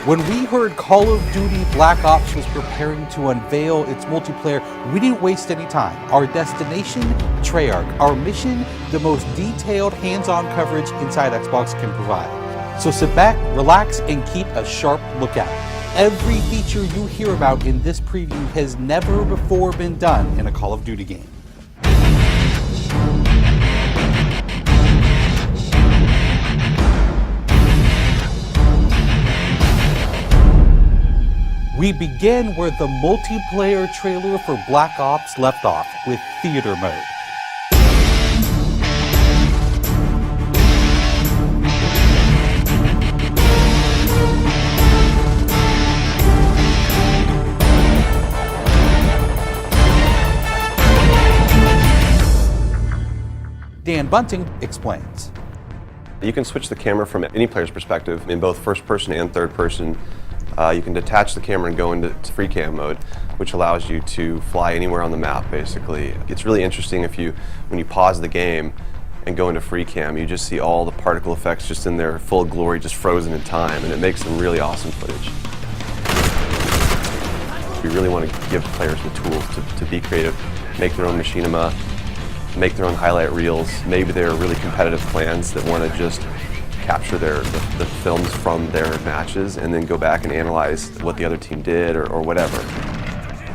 When we heard Call of Duty Black Ops was preparing to unveil its multiplayer, we didn't waste any time. Our destination, Treyarch. Our mission, the most detailed hands-on coverage inside Xbox can provide. So sit back, relax, and keep a sharp lookout. Every feature you hear about in this preview has never before been done in a Call of Duty game. We begin where the multiplayer trailer for Black Ops left off, with theater mode. Dan Bunting explains. You can switch the camera from any player's perspective in both first person and third person. You can detach the camera and go into free cam mode, which allows you to fly anywhere on the map, basically. It's really interesting when you pause the game and go into free cam, you just see all the particle effects just in their full glory, just frozen in time, and it makes some really awesome footage. We really want to give players the tools to be creative, make their own machinima, make their own highlight reels. Maybe they're really competitive clans that want to just capture the films from their matches and then go back and analyze what the other team did or whatever.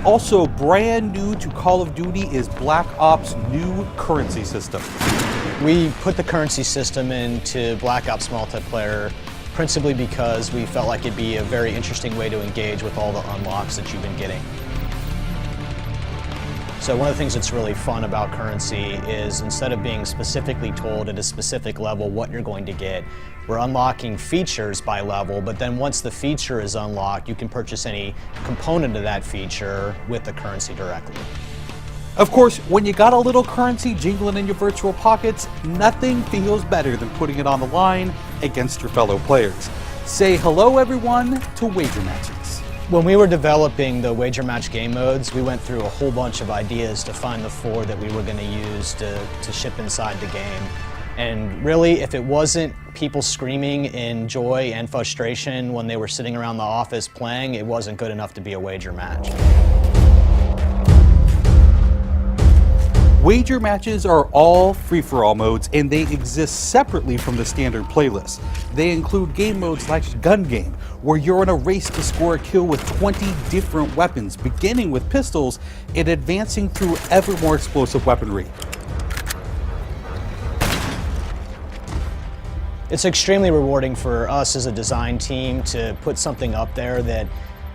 Also brand new to Call of Duty is Black Ops' new currency system. We put the currency system into Black Ops multiplayer principally because we felt like it'd be a very interesting way to engage with all the unlocks that you've been getting. So one of the things that's really fun about currency is instead of being specifically told at a specific level what you're going to get, we're unlocking features by level, but then once the feature is unlocked, you can purchase any component of that feature with the currency directly. Of course, when you got a little currency jingling in your virtual pockets, nothing feels better than putting it on the line against your fellow players. Say hello, everyone, to wager matches. When we were developing the wager match game modes, we went through a whole bunch of ideas to find the 4 that we were going to use to ship inside the game. And really, if it wasn't people screaming in joy and frustration when they were sitting around the office playing, it wasn't good enough to be a wager match. Wager matches are all free-for-all modes, and they exist separately from the standard playlist. They include game modes like Gun Game, where you're in a race to score a kill with 20 different weapons, beginning with pistols and advancing through ever more explosive weaponry. It's extremely rewarding for us as a design team to put something up there that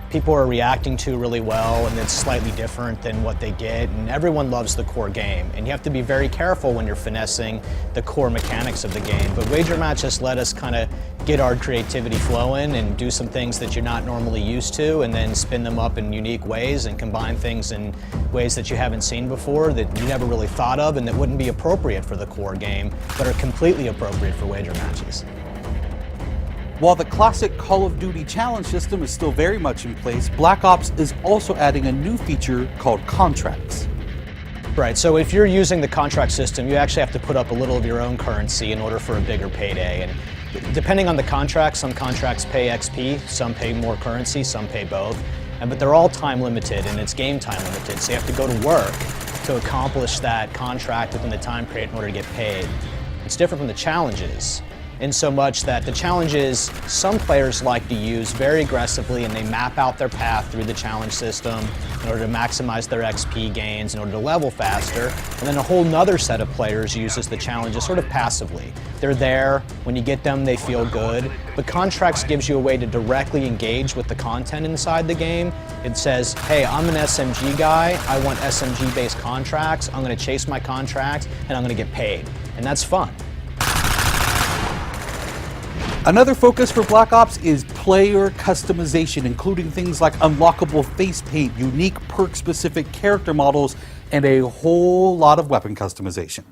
people are reacting to really well and it's slightly different than what they get, and everyone loves the core game. And you have to be very careful when you're finessing the core mechanics of the game. But wager matches let us kind of get our creativity flowing and do some things that you're not normally used to, and then spin them up in unique ways and combine things in ways that you haven't seen before, that you never really thought of and that wouldn't be appropriate for the core game, but are completely appropriate for wager matches. While the classic Call of Duty challenge system is still very much in place, Black Ops is also adding a new feature called contracts. Right, so if you're using the contract system, you actually have to put up a little of your own currency in order for a bigger payday. And depending on the contract, some contracts pay XP, some pay more currency, some pay both. But they're all time limited and it's game time limited, so you have to go to work to accomplish that contract within the time period in order to get paid. It's different from the challenges, in so much that the challenges some players like to use very aggressively, and they map out their path through the challenge system in order to maximize their XP gains, in order to level faster. And then a whole nother set of players uses the challenges sort of passively. They're there, when you get them they feel good, but contracts gives you a way to directly engage with the content inside the game. It says, hey, I'm an SMG guy, I want SMG based contracts, I'm going to chase my contracts and I'm going to get paid. And that's fun. Another focus for Black Ops is player customization, including things like unlockable face paint, unique perk-specific character models, and a whole lot of weapon customization.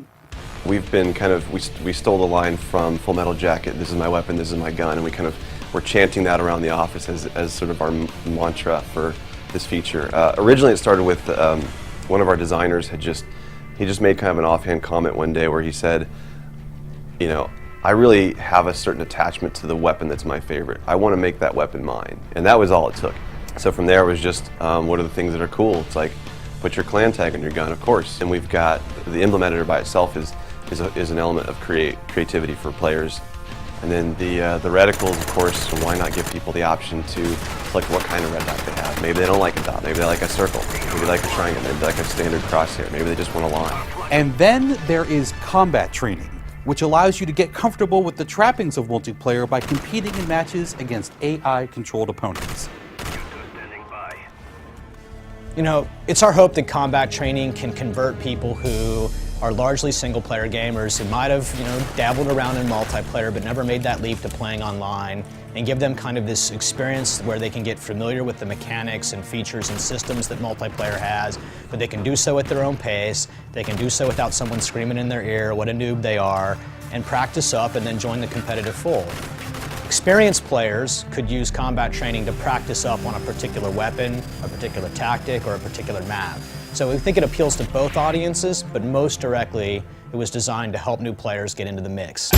We've been we stole the line from Full Metal Jacket, this is my weapon, this is my gun, and we're chanting that around the office as sort of our mantra for this feature. Originally it started with one of our designers he just made kind of an offhand comment one day where he said, you know, I really have a certain attachment to the weapon that's my favorite. I want to make that weapon mine, and that was all it took. So from there it was just, what are the things that are cool? It's like, put your clan tag on your gun, of course. And we've got, the emblem editor by itself is an element of creativity for players. And then the reticles, of course, why not give people the option to select what kind of red dot they have. Maybe they don't like a dot, maybe they like a circle, maybe they like a triangle, maybe they like a standard crosshair, maybe they just want a line. And then there is combat training, which allows you to get comfortable with the trappings of multiplayer by competing in matches against AI-controlled opponents. You know, it's our hope that combat training can convert people who are largely single-player gamers who might have, dabbled around in multiplayer but never made that leap to playing online, and give them kind of this experience where they can get familiar with the mechanics and features and systems that multiplayer has, but they can do so at their own pace, they can do so without someone screaming in their ear what a noob they are, and practice up and then join the competitive fold. Experienced players could use combat training to practice up on a particular weapon, a particular tactic, or a particular map. So we think it appeals to both audiences, but most directly, it was designed to help new players get into the mix.